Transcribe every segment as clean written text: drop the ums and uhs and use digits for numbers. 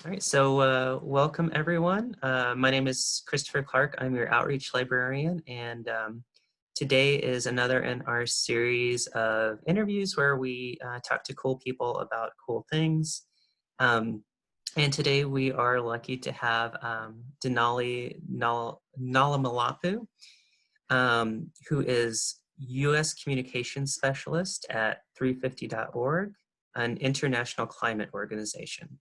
All right, so welcome everyone. My name is Christopher Clark. I'm your outreach librarian, and today is another in our series of interviews where we talk to cool people about cool things. Um, and today we are lucky to have Denali Nalamalapu, who is U.S. Communications Specialist at 350.org, an international climate organization.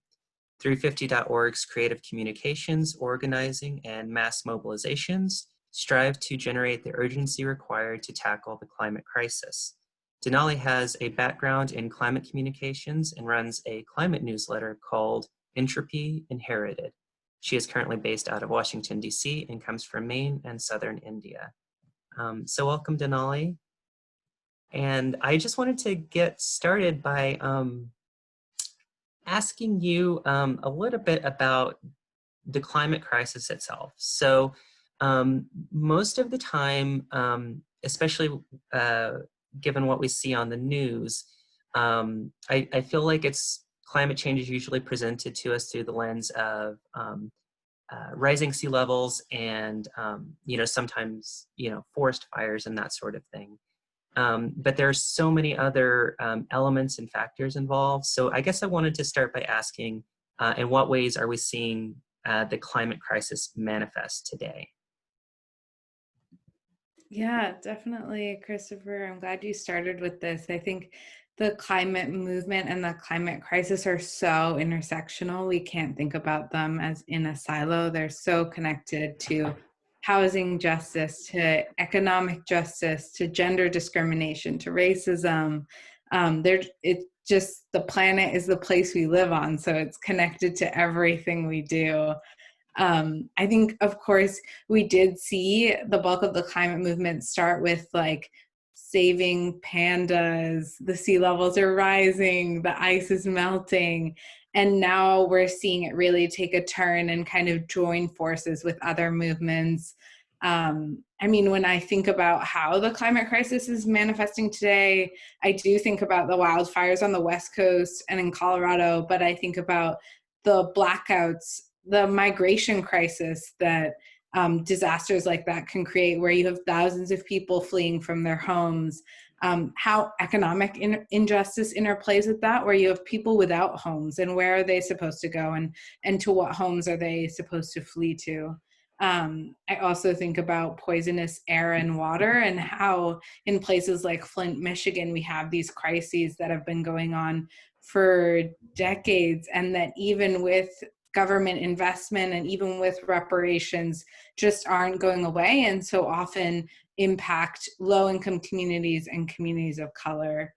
350.org's creative communications, organizing, and mass mobilizations strive to generate the urgency required to tackle the climate crisis. Denali has a background in climate communications and runs a climate newsletter called Entropy Inherited. She is currently based out of Washington, D.C. and comes from Maine and southern India. So welcome, Denali. And I just wanted to get started by asking you a little bit about the climate crisis itself. So most of the time, especially given what we see on the news, I feel like climate change is usually presented to us through the lens of rising sea levels and sometimes forest fires and that sort of thing. But there's so many other elements and factors involved. So I guess I wanted to start by asking, in what ways are we seeing the climate crisis manifest today? Yeah, definitely, Christopher. I'm glad you started with this. I think the climate movement and the climate crisis are so intersectional. We can't think about them as in a silo. They're so connected to housing justice, to economic justice, to gender discrimination, to racism. It's just the planet is the place we live on, so it's connected to everything we do. I think, of course, we did see the bulk of the climate movement start with like saving pandas, the sea levels are rising, the ice is melting. And now we're seeing it really take a turn and kind of join forces with other movements. When I think about how the climate crisis is manifesting today, I do think about the wildfires on the West Coast and in Colorado, but I think about the blackouts, the migration crisis that disasters like that can create, where you have thousands of people fleeing from their homes, how economic injustice interplays with that, where you have people without homes, and where are they supposed to go, and to what homes are they supposed to flee to. I also think about poisonous air and water, and how in places like Flint, Michigan, we have these crises that have been going on for decades, and that even with government investment and even with reparations just aren't going away, and so often impact low-income communities and communities of color.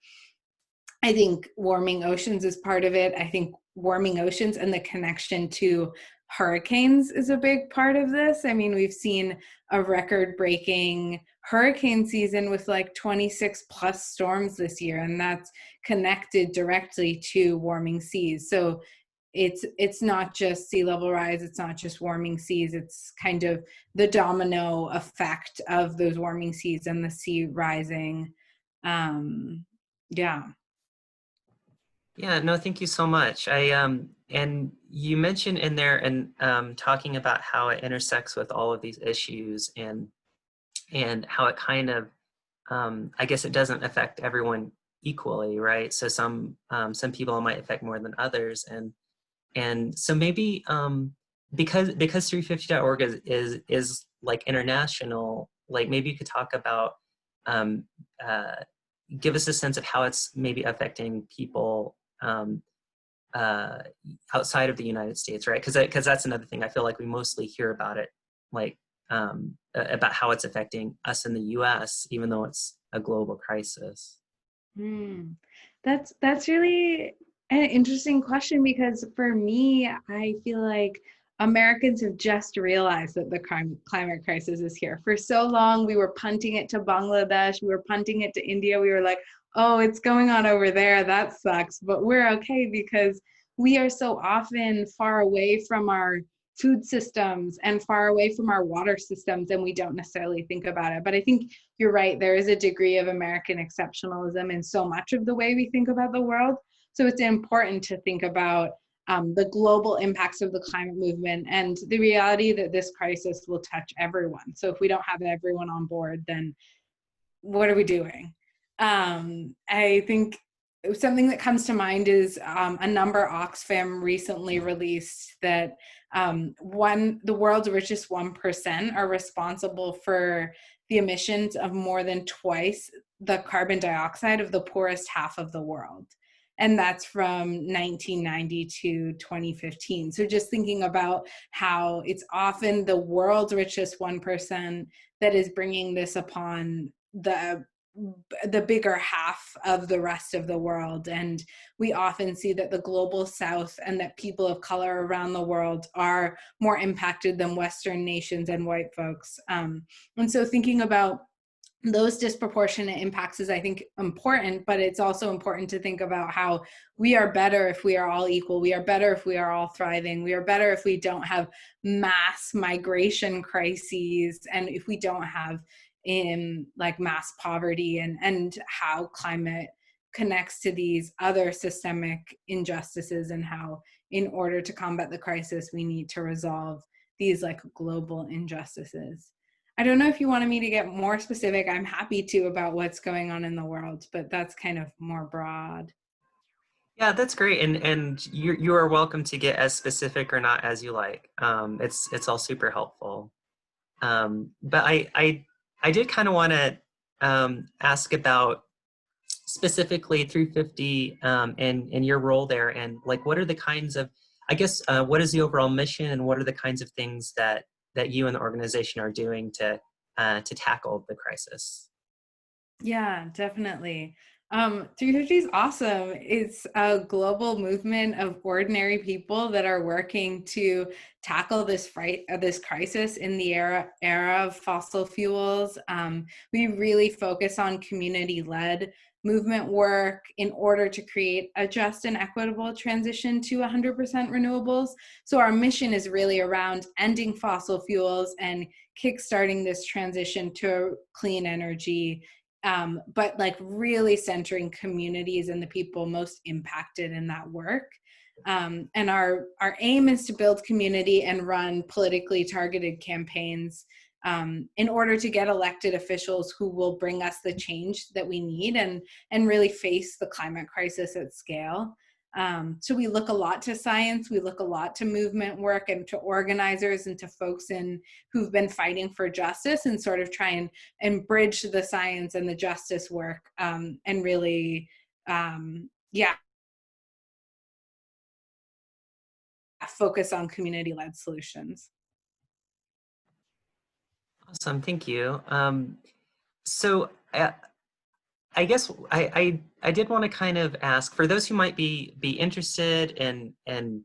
I think warming oceans is part of it. I think warming oceans and the connection to hurricanes is a big part of this. We've seen a record-breaking hurricane season with like 26 plus storms this year, and that's connected directly to warming seas. So it's not just sea level rise, it's not just warming seas, it's kind of the domino effect of those warming seas and the sea rising. Yeah. Yeah, no, thank you so much. And you mentioned in there and talking about how it intersects with all of these issues and how it kind of I guess it doesn't affect everyone equally, right? So some people it might affect more than others, and so maybe because 350.org is like international, like maybe you could talk about um, uh, give us a sense of how it's maybe affecting people uh, outside of the United States, right? Because that's another thing. I feel like we mostly hear about it, like about how it's affecting us in the U.S., even though it's a global crisis. That's really an interesting question, because for me, I feel like Americans have just realized that the climate crisis is here. For so long, we were punting it to Bangladesh, we were punting it to India. We were like, oh, it's going on over there. That sucks. But we're okay because we are so often far away from our food systems and far away from our water systems, and we don't necessarily think about it. But I think you're right. There is a degree of American exceptionalism in so much of the way we think about the world. So it's important to think about the global impacts of the climate movement, and the reality that this crisis will touch everyone. So if we don't have everyone on board, then what are we doing? I think something that comes to mind is a number Oxfam recently released that the world's richest 1% are responsible for the emissions of more than twice the carbon dioxide of the poorest half of the world. And that's from 1990 to 2015. So just thinking about how it's often the world's richest 1% that is bringing this upon the bigger half of the rest of the world. And we often see that the global south and that people of color around the world are more impacted than Western nations and white folks. And so thinking about those disproportionate impacts is, I think, important, but it's also important to think about how we are better if we are all equal. We are better if we are all thriving. We are better if we don't have mass migration crises, and if we don't have like mass poverty, and how climate connects to these other systemic injustices, and how in order to combat the crisis, we need to resolve these like global injustices. I don't know if you wanted me to get more specific. I'm happy to about what's going on in the world, but that's kind of more broad. Yeah, that's great, and you are welcome to get as specific or not as you like. It's all super helpful. But I did kind of want to ask about specifically 350 and your role there, and like what are the kinds of, I guess, what is the overall mission, and what are the kinds of things that you and the organization are doing to tackle the crisis? Yeah, definitely. 350 is awesome. It's a global movement of ordinary people that are working to tackle this crisis in the era of fossil fuels. We really focus on community-led movement work in order to create a just and equitable transition to 100% renewables. So our mission is really around ending fossil fuels and kickstarting this transition to clean energy, but like really centering communities and the people most impacted in that work. And our aim is to build community and run politically targeted campaigns in order to get elected officials who will bring us the change that we need, and really face the climate crisis at scale. So we look a lot to science, we look a lot to movement work and to organizers and to folks who've been fighting for justice, and sort of try and bridge the science and the justice work, and really, yeah, focus on community-led solutions. Awesome, thank you. So I guess I did want to kind of ask for those who might be interested in in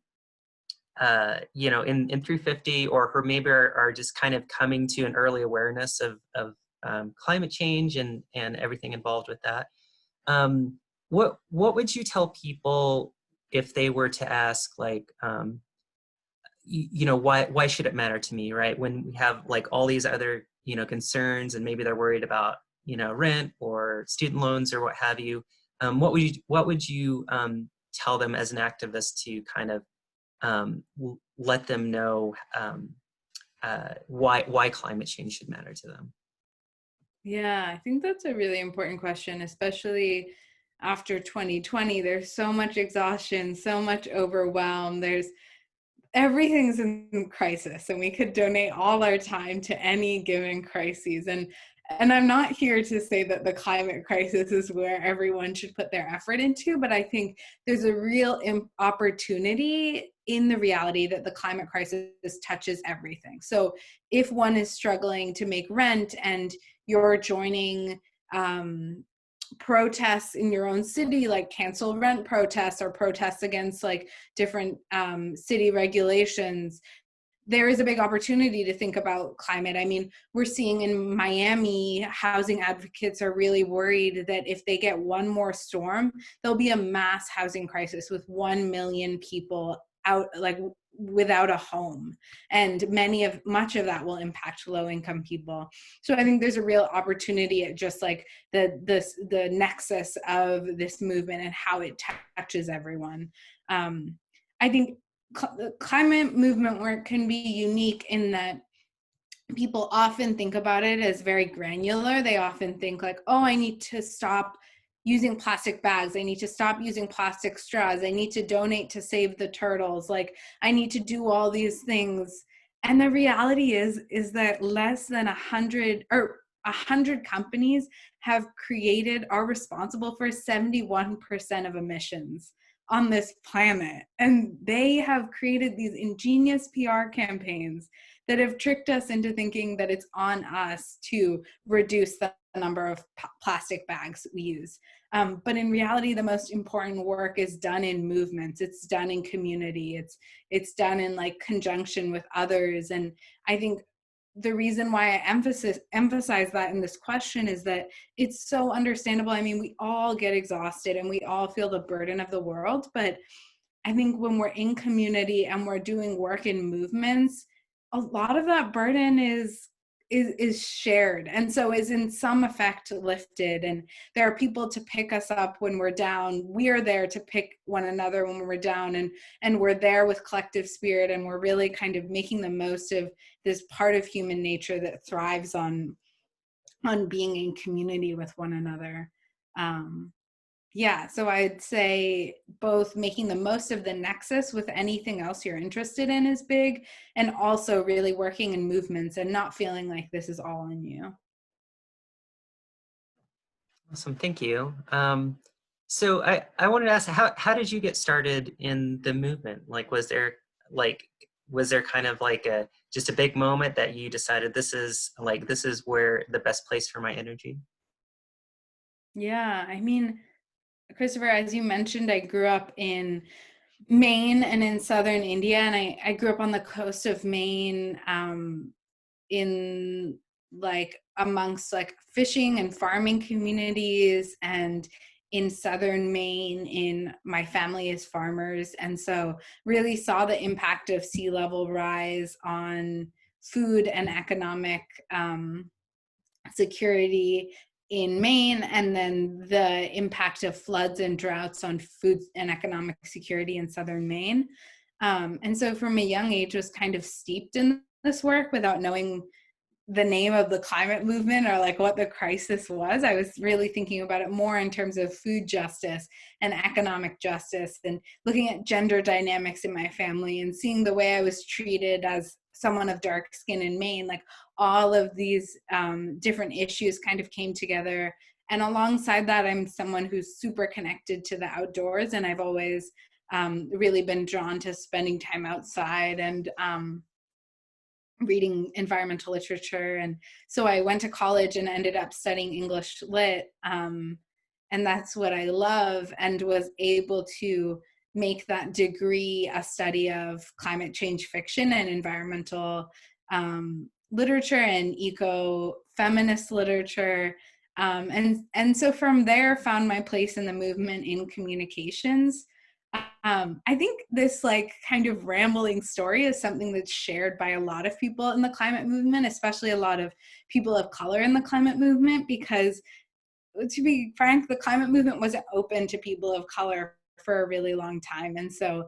350, or who maybe are just kind of coming to an early awareness of climate change and everything involved with that. What would you tell people if they were to ask, like, why should it matter to me, right? When we have like all these other concerns, and maybe they're worried about rent or student loans or what have you. What would you tell them as an activist to kind of let them know why climate change should matter to them? Yeah, I think that's a really important question, especially after 2020. There's so much exhaustion, so much overwhelm. Everything's in crisis, and we could donate all our time to any given crises. And I'm not here to say that the climate crisis is where everyone should put their effort into, but I think there's a real opportunity in the reality that the climate crisis touches everything. So if one is struggling to make rent, and you're joining protests in your own city, like cancel rent protests or protests against like different city regulations, there is a big opportunity to think about climate. I mean, we're seeing in Miami, housing advocates are really worried that if they get one more storm, there'll be a mass housing crisis with 1 million people out, like without a home, and much of that will impact low-income people. So I think there's a real opportunity at just like the nexus of this movement and how it touches everyone. I I think the climate movement work can be unique in that people often think about it as very granular. They often think like, oh, I need to stop using plastic bags. I need to stop using plastic straws. I need to donate to save the turtles. Like, I need to do all these things. And the reality is that less than 100 companies have created, are responsible for 71% of emissions on this planet. And they have created these ingenious PR campaigns that have tricked us into thinking that it's on us to reduce the number of plastic bags we use. But in reality, the most important work is done in movements. It's done in community. It's done in like conjunction with others. And I think the reason why I emphasize that in this question is that it's so understandable. I mean, we all get exhausted and we all feel the burden of the world, but I think when we're in community and we're doing work in movements, a lot of that burden is shared, and so is in some effect lifted. And there are people to pick us up when we're down. We are there to pick one another when we're down, and we're there with collective spirit, and we're really kind of making the most of this part of human nature that thrives on being in community with one another. Yeah, so I'd say both making the most of the nexus with anything else you're interested in is big, and also really working in movements and not feeling like this is all on you. Awesome, thank you. So I wanted to ask, how did you get started in the movement? Like, was there kind of like just a big moment that you decided this is where the best place for my energy? Yeah, I mean, Christopher, as you mentioned, I grew up in Maine and in southern India, and I grew up on the coast of Maine, in like amongst like fishing and farming communities, and in southern Maine in my family is farmers, and so really saw the impact of sea level rise on food and economic security in Maine, and then the impact of floods and droughts on food and economic security in southern Maine. And so from a young age was kind of steeped in this work without knowing the name of the climate movement or like what the crisis was. I was really thinking about it more in terms of food justice and economic justice, and looking at gender dynamics in my family and seeing the way I was treated as someone of dark skin in Maine. Like all of these different issues kind of came together. And alongside that, I'm someone who's super connected to the outdoors, and I've always really been drawn to spending time outside and reading environmental literature. And so I went to college and ended up studying English lit. And that's what I love, and was able to make that degree a study of climate change fiction and environmental literature and eco-feminist literature. And so from there found my place in the movement in communications. I think this like kind of rambling story is something that's shared by a lot of people in the climate movement, especially a lot of people of color in the climate movement, because to be frank, the climate movement wasn't open to people of color for a really long time. And so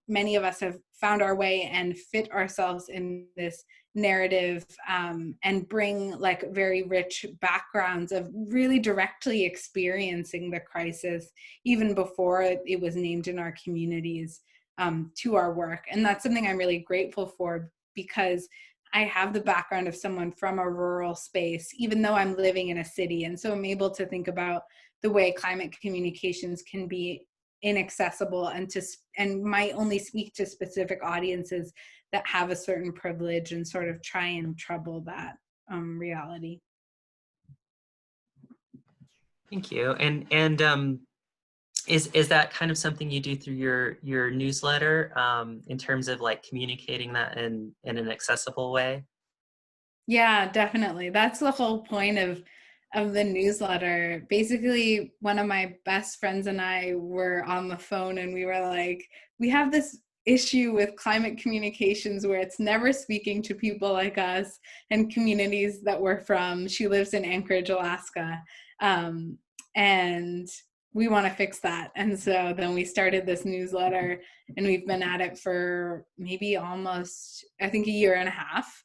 many of us have found our way and fit ourselves in this narrative, and bring like very rich backgrounds of really directly experiencing the crisis even before it was named in our communities, to our work. And that's something I'm really grateful for, because I have the background of someone from a rural space, even though I'm living in a city. And so I'm able to think about the way climate communications can be inaccessible and might only speak to specific audiences that have a certain privilege, and sort of try and trouble that reality. Thank you. And is that kind of something you do through your newsletter, in terms of like communicating that in an accessible way? Yeah, definitely. That's the whole point of the newsletter. Basically, one of my best friends and I were on the phone, and we were like, we have this issue with climate communications where it's never speaking to people like us and communities that we're from. She lives in Anchorage, Alaska. And we want to fix that. And so then we started this newsletter, and we've been at it for maybe almost, I think, a year and a half.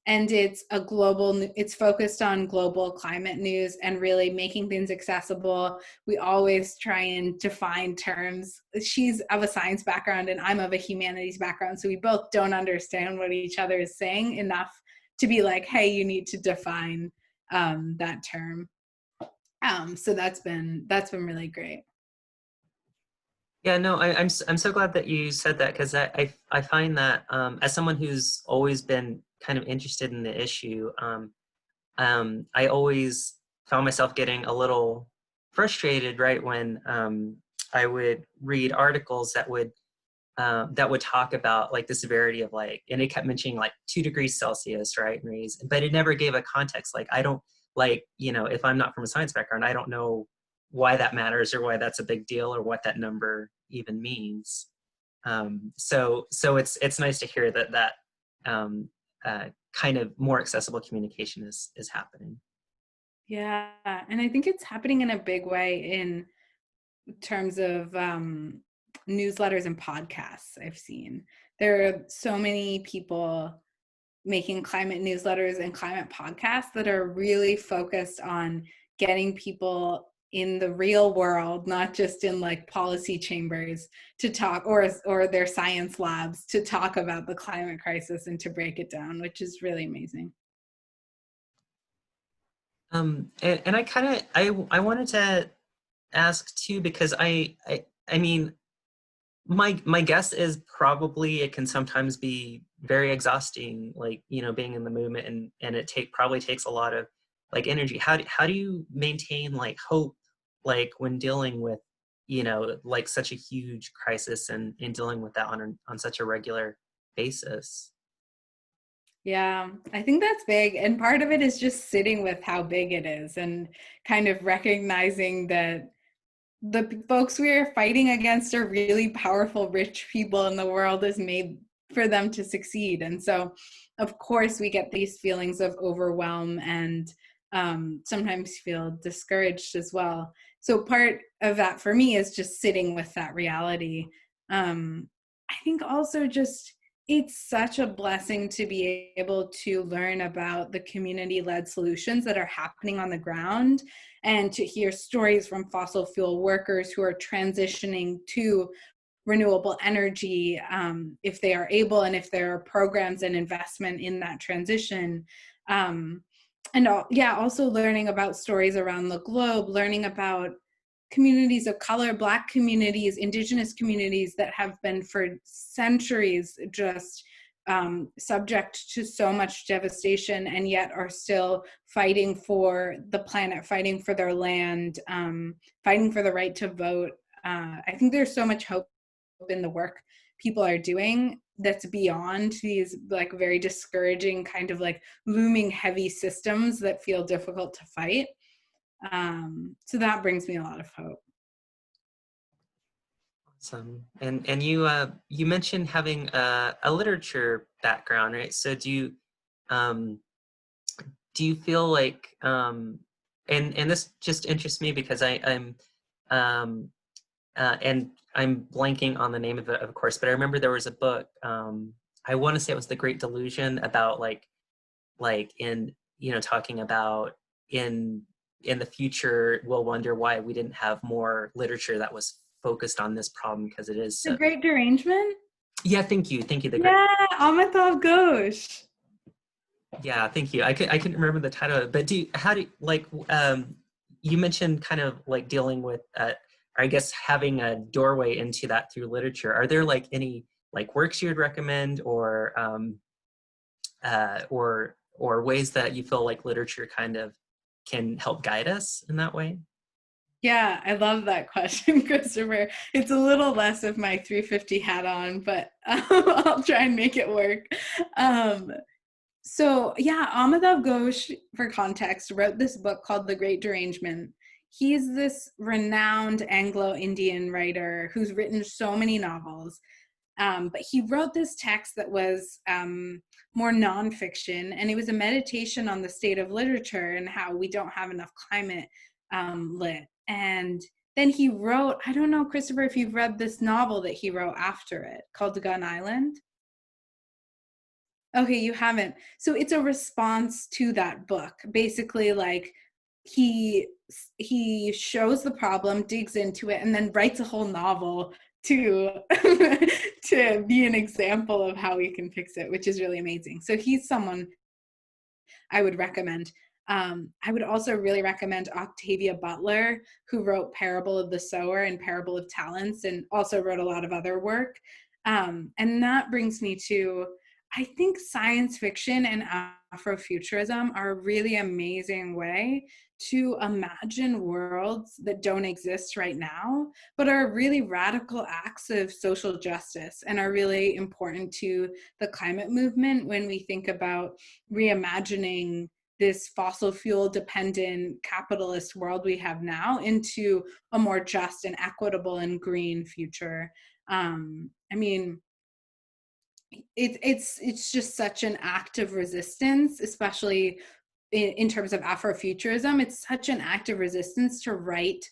And it's focused on global climate news and really making things accessible. We always try and define terms. She's of a science background and I'm of a humanities background, so we both don't understand what each other is saying enough to be like, hey, you need to define that term. So that's been really great. Yeah, no, I'm so glad that you said that, because I find that as someone who's always been kind of interested in the issue, I always found myself getting a little frustrated, right, when I would read articles that would talk about like the severity of like, and it kept mentioning like 2 degrees Celsius, right, but it never gave a context. Like I don't, like, you know, if I'm not from a science background, I don't know why that matters or why that's a big deal or what that number even means. So it's nice to hear that um, kind of more accessible communication is happening. Yeah, and I think it's happening in a big way in terms of newsletters and podcasts. I've seen there are so many people making climate newsletters and climate podcasts that are really focused on getting people in the real world, not just in like policy chambers, to talk, or their science labs, to talk about the climate crisis and to break it down, which is really amazing. And I kind of I wanted to ask too, because I mean, my guess is probably it can sometimes be very exhausting, like, you know, being in the movement, and it probably takes a lot of like energy. How do you maintain like hope, like when dealing with, you know, like such a huge crisis, and dealing with that on such a regular basis? Yeah, I think that's big. And part of it is just sitting with how big it is and kind of recognizing that the folks we are fighting against are really powerful, rich people, and the world is made for them to succeed. And so, of course, we get these feelings of overwhelm and sometimes feel discouraged as well. So, part of that for me is just sitting with that reality. I think also just it's such a blessing to be able to learn about the community-led solutions that are happening on the ground, and to hear stories from fossil fuel workers who are transitioning to renewable energy, if they are able, and if there are programs and investment in that transition. And yeah, also learning about stories around the globe, learning about communities of color, Black communities, Indigenous communities that have been for centuries just subject to so much devastation, and yet are still fighting for the planet, fighting for their land, fighting for the right to vote. I think there's so much hope in the work people are doing that's beyond these like very discouraging kind of like looming heavy systems that feel difficult to fight. So that brings me a lot of hope. Awesome. And you mentioned having a literature background, right? So um, do you feel like and this just interests me because um, and I'm blanking on the name of it, of course, but I remember there was a book, I want to say it was The Great Delusion, about like in, you know, talking about in the future we'll wonder why we didn't have more literature that was focused on this problem, because it is The so. Great Derangement? Yeah, thank you, the great. Yeah, Amitav Ghosh. Yeah, thank you. I couldn't remember the title of it, but how do you, like you mentioned kind of like dealing with or I guess having a doorway into that through literature. Are there like any like works you would recommend, or ways that you feel like literature kind of can help guide us in that way? Yeah, I love that question, Christopher. It's a little less of my 350 hat on, but I'll try and make it work. Um, So yeah, Amitav Ghosh, for context, wrote this book called The Great Derangement. He's this renowned Anglo-Indian writer who's written so many novels. But he wrote this text that was more nonfiction, and it was a meditation on the state of literature and how we don't have enough climate lit. And then he wrote, I don't know, Christopher, if you've read this novel that he wrote after it called Gun Island. Okay, you haven't. So it's a response to that book. Basically, like he he shows the problem, digs into it, and then writes a whole novel to to be an example of how we can fix it, which is really amazing. So he's someone I would recommend. I would also really recommend Octavia Butler, who wrote Parable of the Sower and Parable of Talents, and also wrote a lot of other work. And that brings me to, I think science fiction and Afrofuturism are a really amazing way to imagine worlds that don't exist right now, but are really radical acts of social justice and are really important to the climate movement when we think about reimagining this fossil fuel dependent capitalist world we have now into a more just and equitable and green future. I mean, it's just such an act of resistance, especially in terms of Afrofuturism. It's such an act of resistance to write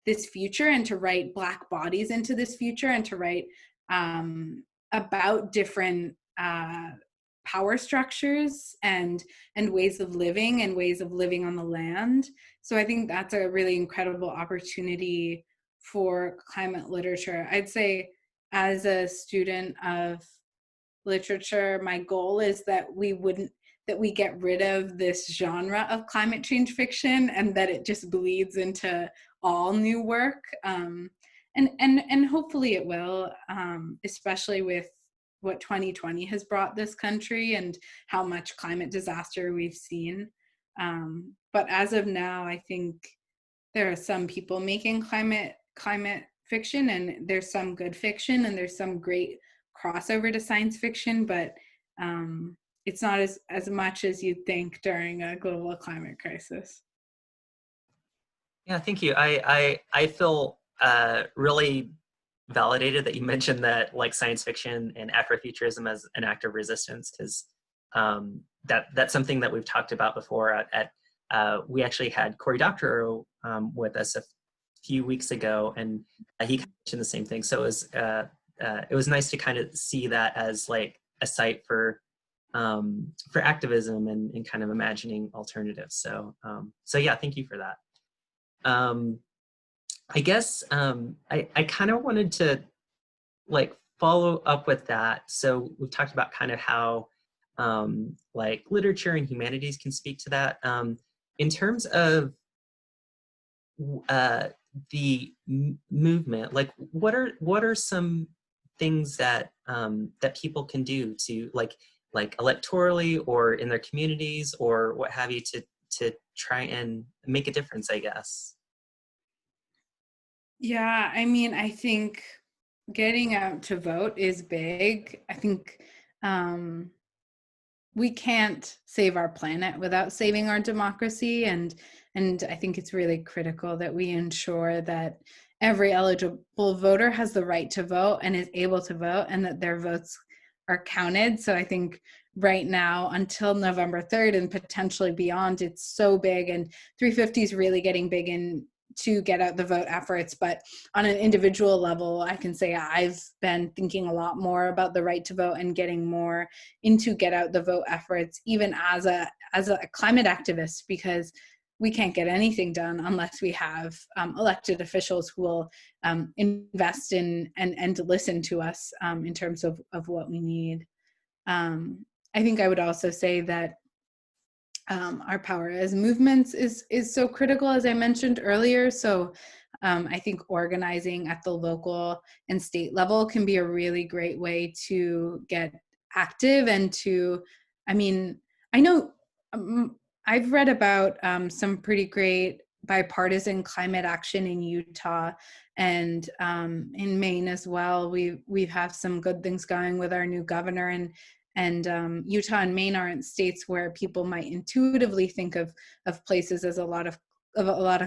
this future and to write Black bodies into this future and to write about different power structures and ways of living and ways of living on the land. So I think that's a really incredible opportunity for climate literature. I'd say as a student of literature, my goal is that we get rid of this genre of climate change fiction and that it just bleeds into all new work. And hopefully it will, especially with what 2020 has brought this country and how much climate disaster we've seen. But as of now, I think there are some people making climate fiction, and there's some good fiction, and there's some great crossover to science fiction, but it's not as much as you'd think during a global climate crisis. Yeah, thank you. I feel really validated that you mentioned that like science fiction and Afrofuturism as an act of resistance, because that's something that we've talked about before. We actually had Cory Doctorow with us a few weeks ago, and he mentioned the same thing. So it was nice to kind of see that as like a site for activism and kind of imagining alternatives. So yeah, thank you for that. I guess I kind of wanted to like follow up with that. So we've talked about kind of how like literature and humanities can speak to that. In terms of the movement, like what are some things that that people can do to like electorally or in their communities or what have you to try and make a difference, I guess? Yeah, I mean, I think getting out to vote is big. I think we can't save our planet without saving our democracy, and I think it's really critical that we ensure that every eligible voter has the right to vote and is able to vote, and that their votes are counted. So I think right now until November 3rd and potentially beyond, it's so big, and 350 is really getting big in to get out the vote efforts. But on an individual level, I can say I've been thinking a lot more about the right to vote and getting more into get out the vote efforts, even as a climate activist, because we can't get anything done unless we have elected officials who will invest in and listen to us in terms of what we need. I think I would also say that our power as movements is so critical, as I mentioned earlier. So I think organizing at the local and state level can be a really great way to get active and to, I mean, I know I've read about some pretty great bipartisan climate action in Utah and in Maine as well. We have some good things going with our new governor, and Utah and Maine aren't states where people might intuitively think of places as a lot of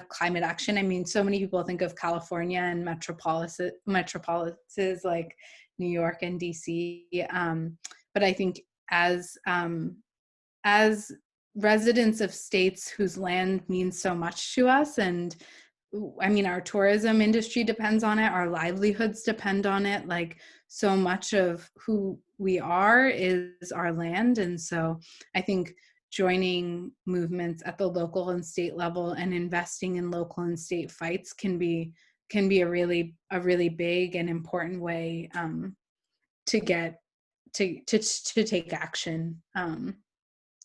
climate action. I mean, so many people think of California and metropolises like New York and DC. But I think as residents of states whose land means so much to us, and I mean, our tourism industry depends on it, our livelihoods depend on it. Like, so much of who we are is our land. And so I think joining movements at the local and state level and investing in local and state fights can be a really big and important way to get to take action.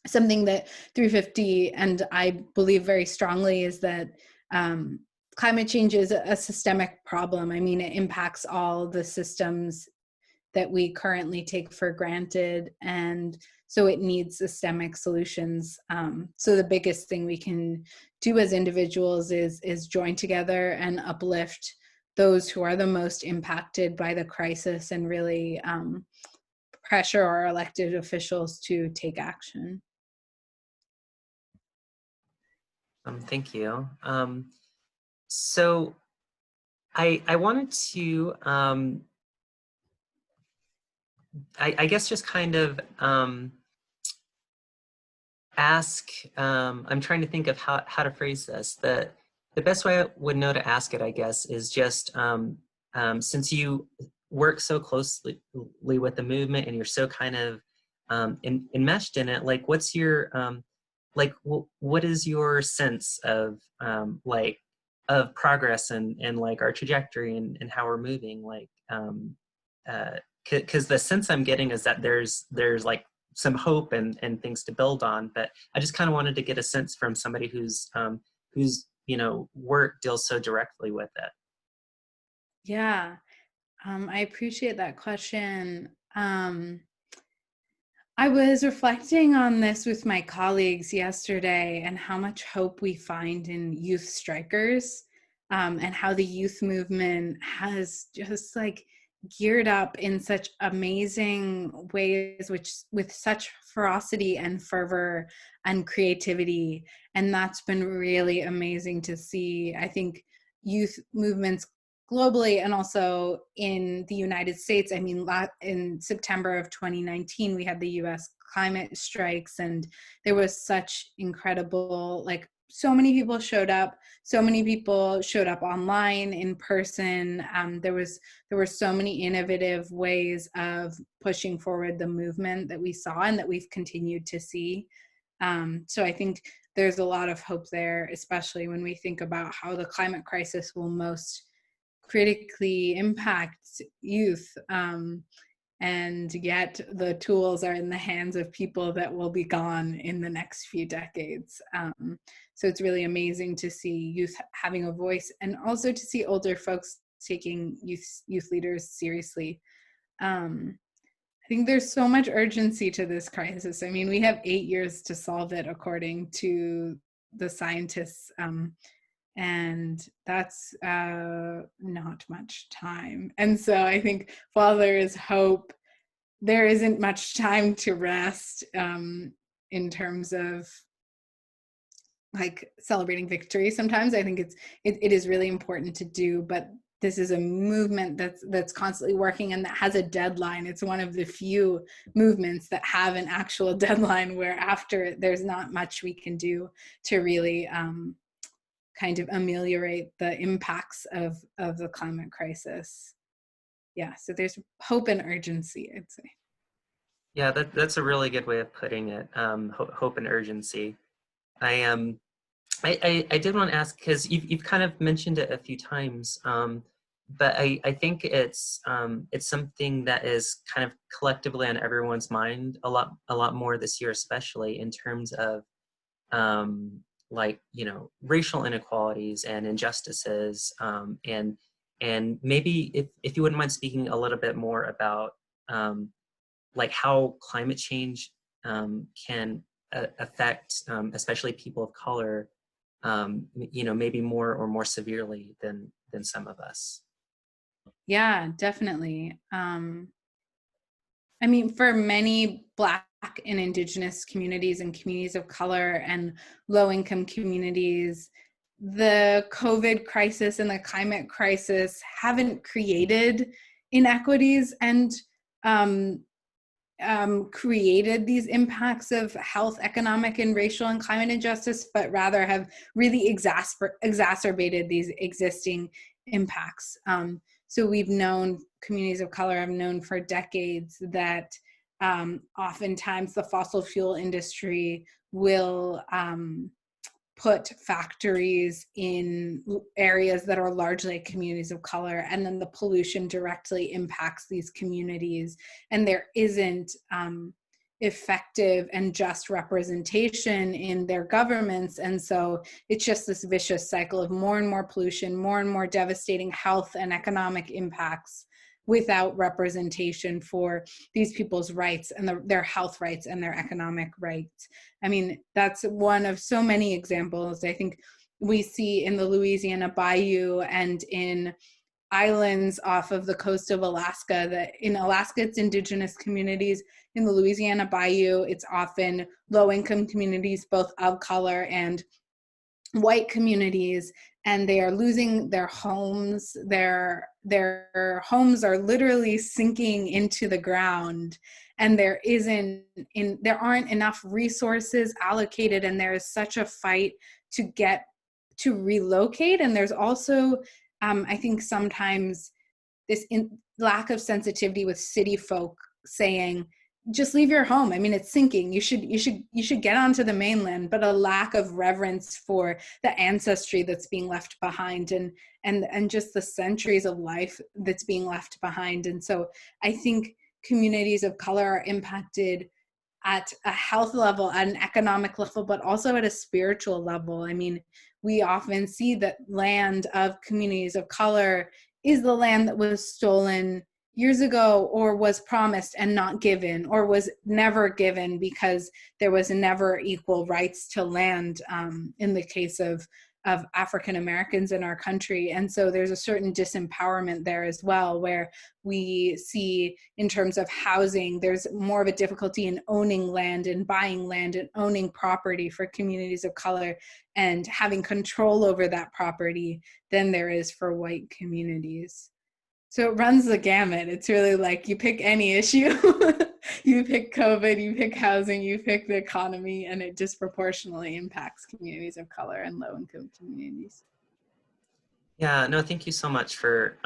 Something that 350 and I believe very strongly is that um, climate change is a systemic problem. I mean, it impacts all the systems that we currently take for granted, and so it needs systemic solutions. So the biggest thing we can do as individuals is join together and uplift those who are the most impacted by the crisis, and really pressure our elected officials to take action. Thank you. So I wanted to, I guess, just kind of ask, I'm trying to think of how to phrase this. The best way I would know to ask it, I guess, is just since you work so closely with the movement and you're so kind of enmeshed in it, like what's your, like what is your sense of like of progress and like our trajectory and how we're moving, like because the sense I'm getting is that there's like some hope and things to build on, but I just kind of wanted to get a sense from somebody who's work deals so directly with it. Yeah, I appreciate that question. I was reflecting on this with my colleagues yesterday, and how much hope we find in youth strikers, and how the youth movement has just like geared up in such amazing ways, which with such ferocity and fervor and creativity. And that's been really amazing to see. I think youth movements globally and also in the United States. I mean, in September of 2019, we had the US climate strikes, and there was such incredible, like, so many people showed up. So many people showed up online, in person. There were so many innovative ways of pushing forward the movement that we saw and that we've continued to see. So I think there's a lot of hope there, especially when we think about how the climate crisis will most critically impact youth, and yet the tools are in the hands of people that will be gone in the next few decades. So it's really amazing to see youth having a voice, and also to see older folks taking youth leaders seriously. I think there's so much urgency to this crisis. I mean, we have 8 years to solve it, according to the scientists. And that's not much time. And so I think while there is hope, there isn't much time to rest, in terms of like celebrating victory. Sometimes I think it is really important to do, but this is a movement that's constantly working and that has a deadline. It's one of the few movements that have an actual deadline, where after there's not much we can do to really kind of ameliorate the impacts of the climate crisis. Yeah, so there's hope and urgency, I'd say. Yeah, that's a really good way of putting it. Hope and urgency. I am. I did want to ask, because you've kind of mentioned it a few times, but I think it's something that is kind of collectively on everyone's mind a lot more this year, especially in terms of like racial inequalities and injustices, and maybe if you wouldn't mind speaking a little bit more about like how climate change can affect especially people of color, maybe more severely than some of us. Yeah, definitely. I mean, for many Black and Indigenous communities and communities of color and low-income communities, the COVID crisis and the climate crisis haven't created inequities and um, created these impacts of health, economic, and racial and climate injustice, but rather have really exacerbated these existing impacts. So we've known, communities of color have known for decades that oftentimes the fossil fuel industry will put factories in areas that are largely communities of color, and then the pollution directly impacts these communities, and there isn't effective and just representation in their governments. And so it's just this vicious cycle of more and more pollution, more and more devastating health and economic impacts without representation for these people's rights and their health rights and their economic rights. I mean, that's one of so many examples I think we see in the Louisiana Bayou and in islands off of the coast of Alaska. That in Alaska, it's indigenous communities. In the Louisiana Bayou, it's often low-income communities, both of color and white communities, and they are losing their homes. Their homes are literally sinking into the ground, and there aren't enough resources allocated, and there is such a fight to get to relocate. And there's also I think sometimes this lack of sensitivity with city folk saying, just leave your home. I mean, it's sinking. You should get onto the mainland, but a lack of reverence for the ancestry that's being left behind, and just the centuries of life that's being left behind. And so I think communities of color are impacted at a health level, at an economic level, but also at a spiritual level. I mean, we often see that land of communities of color is the land that was stolen years ago, or was promised and not given, or was never given because there was never equal rights to land in the case of African Americans in our country. And so there's a certain disempowerment there as well, where we see in terms of housing, there's more of a difficulty in owning land and buying land and owning property for communities of color and having control over that property than there is for white communities. So it runs the gamut. It's really like you pick any issue. You pick COVID, you pick housing, you pick the economy, and it disproportionately impacts communities of color and low-income communities. Yeah, no, thank you so much for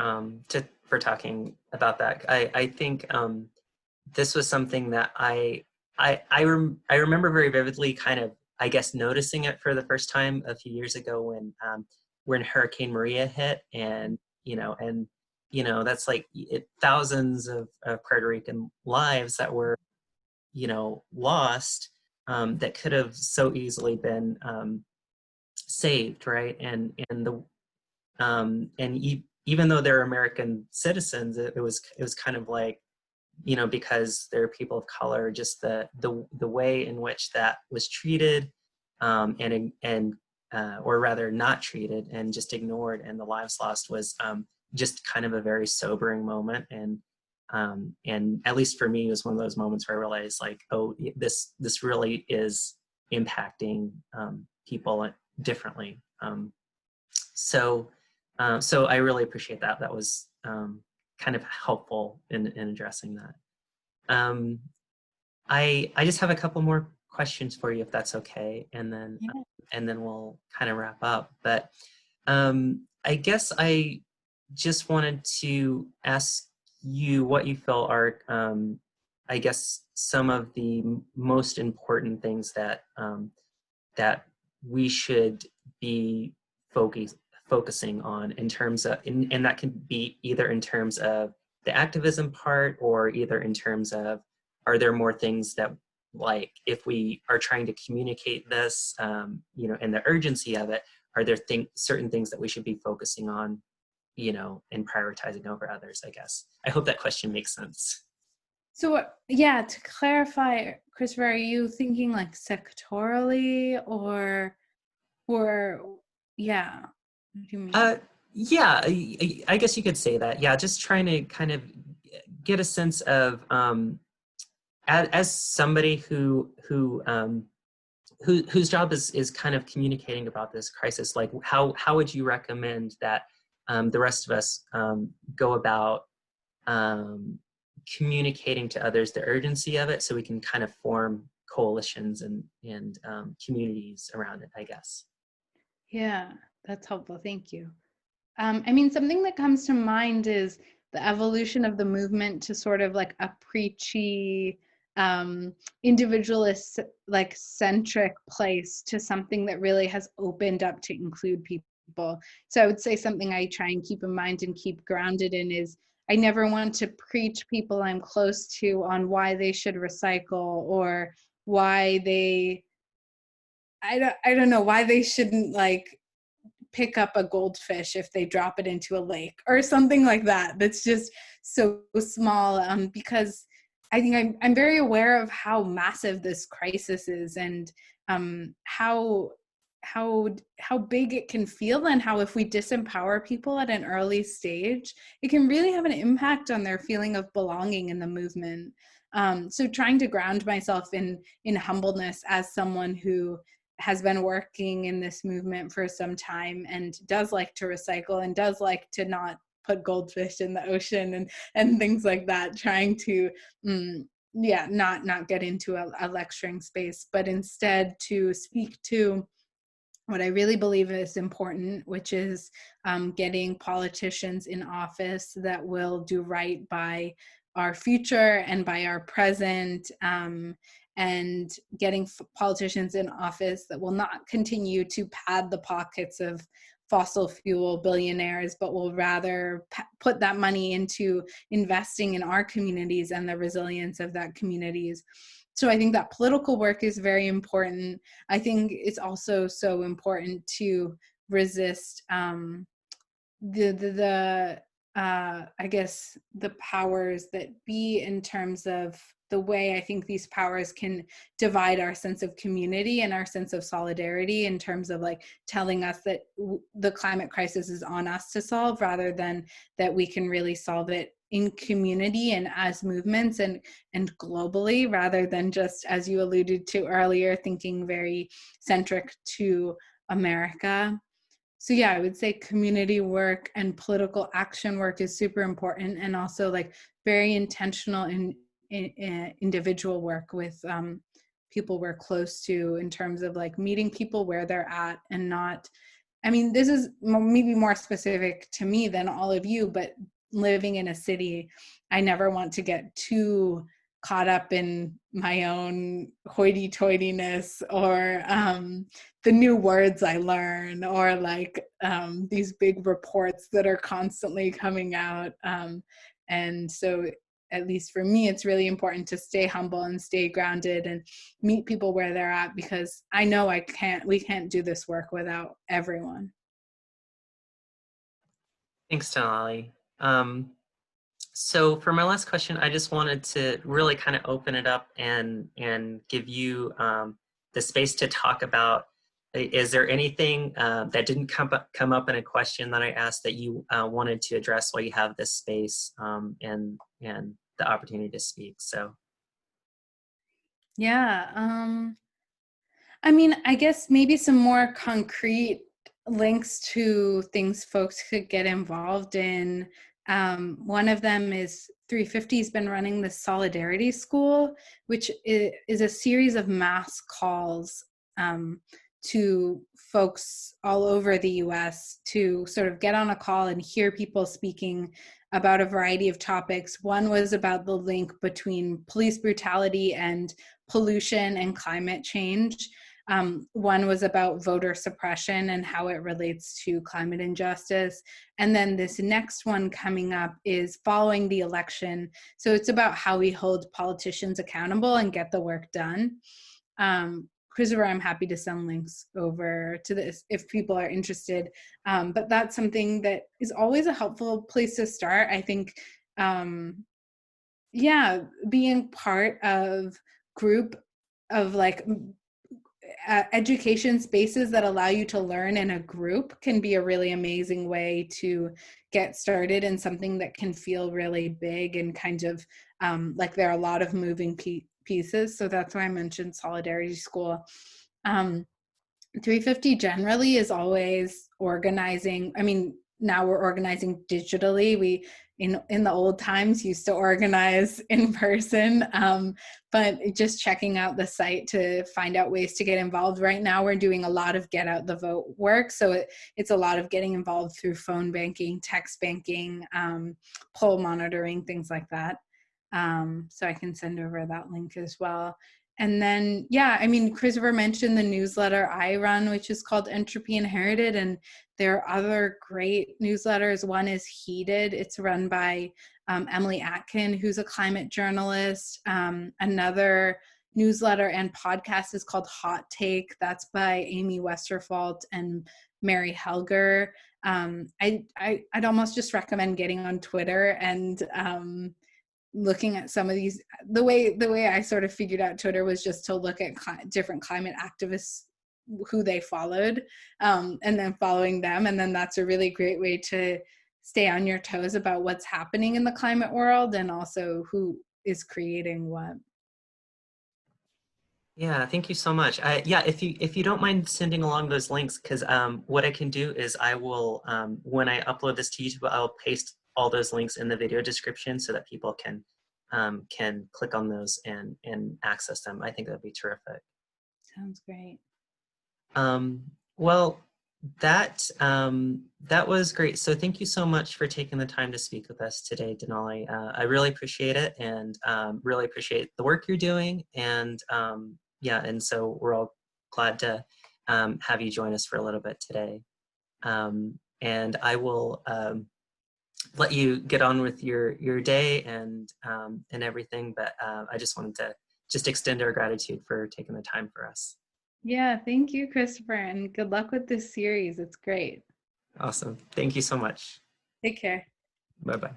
talking about that. I think this was something that I remember very vividly, kind of, I guess, noticing it for the first time a few years ago when Hurricane Maria hit, and that's like thousands of Puerto Rican lives that were lost, that could have so easily been saved, right? Even though they're American citizens, it was kind of like, because they're people of color, just the way in which that was treated, or rather not treated, and just ignored, and the lives lost was just kind of a very sobering moment. And at least for me, it was one of those moments where I realized, like, oh, this really is impacting people differently. So I really appreciate that. That was kind of helpful in addressing that. I just have a couple more questions for you, if that's okay, and then we'll kind of wrap up. But I guess I just wanted to ask you what you feel are, I guess, some of the most important things that that we should be focusing on in terms of, and that can be either in terms of the activism part, or either in terms of, are there more things that, like, if we are trying to communicate this, and the urgency of it, are there certain things that we should be focusing on, and prioritizing over others, I guess. I hope that question makes sense. So yeah, to clarify, Christopher, are you thinking like sectorally or yeah, what do you mean? Yeah, I guess you could say that. Yeah, just trying to kind of get a sense of, as somebody whose job is kind of communicating about this crisis, like how would you recommend that the rest of us go about communicating to others the urgency of it so we can kind of form coalitions and communities around it, I guess. Yeah, that's helpful. Thank you. I mean, something that comes to mind is the evolution of the movement to sort of like a preachy, individualist, like centric place to something that really has opened up to include people. So I would say something I try and keep in mind and keep grounded in is I never want to preach people I'm close to on why they should recycle or why they, I don't know, why they shouldn't like pick up a goldfish if they drop it into a lake or something like that. That's just so small, because I think I'm very aware of how massive this crisis is, and how big it can feel, and how if we disempower people at an early stage, it can really have an impact on their feeling of belonging in the movement. So trying to ground myself in humbleness as someone who has been working in this movement for some time and does like to recycle and does like to not put goldfish in the ocean and things like that, trying to not get into a lecturing space, but instead to speak to what I really believe is important, which is getting politicians in office that will do right by our future and by our present, and getting politicians in office that will not continue to pad the pockets of fossil fuel billionaires, but will rather put that money into investing in our communities and the resilience of that communities. So I think that political work is very important. I think it's also so important to resist the I guess the powers that be, in terms of the way I think these powers can divide our sense of community and our sense of solidarity, in terms of like telling us that the climate crisis is on us to solve, rather than that we can really solve it in community and as movements and globally, rather than just, as you alluded to earlier, thinking very centric to America. So yeah, I would say community work and political action work is super important, and also like very intentional in individual work with people we're close to, in terms of like meeting people where they're at, and not, I mean, this is maybe more specific to me than all of you, but living in a city, I never want to get too caught up in my own hoity-toityness, or the new words I learn, or like these big reports that are constantly coming out. And so at least for me, it's really important to stay humble and stay grounded and meet people where they're at, because I know we can't do this work without everyone. Thanks, Denali. So for my last question, I just wanted to really kind of open it up and give you the space to talk about, is there anything that didn't come up in a question that I asked that you wanted to address while you have this space and the opportunity to speak? So. Yeah. I mean, I guess maybe some more concrete links to things folks could get involved in. One of them is 350's been running the Solidarity School, which is a series of mass calls to folks all over the US to sort of get on a call and hear people speaking about a variety of topics. One was about the link between police brutality and pollution and climate change. One was about voter suppression and how it relates to climate injustice. And then this next one coming up is following the election. So it's about how we hold politicians accountable and get the work done. Christopher, I'm happy to send links over to this if people are interested. But that's something that is always a helpful place to start. I think, yeah, being part of group of like education spaces that allow you to learn in a group can be a really amazing way to get started in something that can feel really big and kind of like there are a lot of moving pieces. So that's why I mentioned Solidarity School. 350 generally is always organizing. I mean, now we're organizing digitally. We in the old times used to organize in person, but just checking out the site to find out ways to get involved. Right now we're doing a lot of get out the vote work, so it's a lot of getting involved through phone banking, text banking, poll monitoring, things like that. So I can send over that link as well. And then, yeah, I mean, Christopher mentioned the newsletter I run, which is called Entropy Inherited. And there are other great newsletters. One is Heated. It's run by Emily Atkin, who's a climate journalist. Another newsletter and podcast is called Hot Take. That's by Amy Westerfalt and Mary Helger. I'd almost just recommend getting on Twitter and looking at some of these. The way I sort of figured out Twitter was just to look at different climate activists who they followed, and then following them, and then that's a really great way to stay on your toes about what's happening in the climate world and also who is creating what. Yeah, thank you so much. Yeah, if you don't mind sending along those links, because what I can do is I will when I upload this to YouTube, I'll paste all those links in the video description so that people can click on those and access them. I think that'd be terrific. Sounds great. Well, that was great. So thank you so much for taking the time to speak with us today, Denali. I really appreciate it, and really appreciate the work you're doing. And yeah, and so we're all glad to have you join us for a little bit today. And I will let you get on with your day and everything. But I just wanted to just extend our gratitude for taking the time for us. Yeah, thank you, Christopher, and good luck with this series. It's great. Awesome. Thank you so much. Take care. Bye-bye.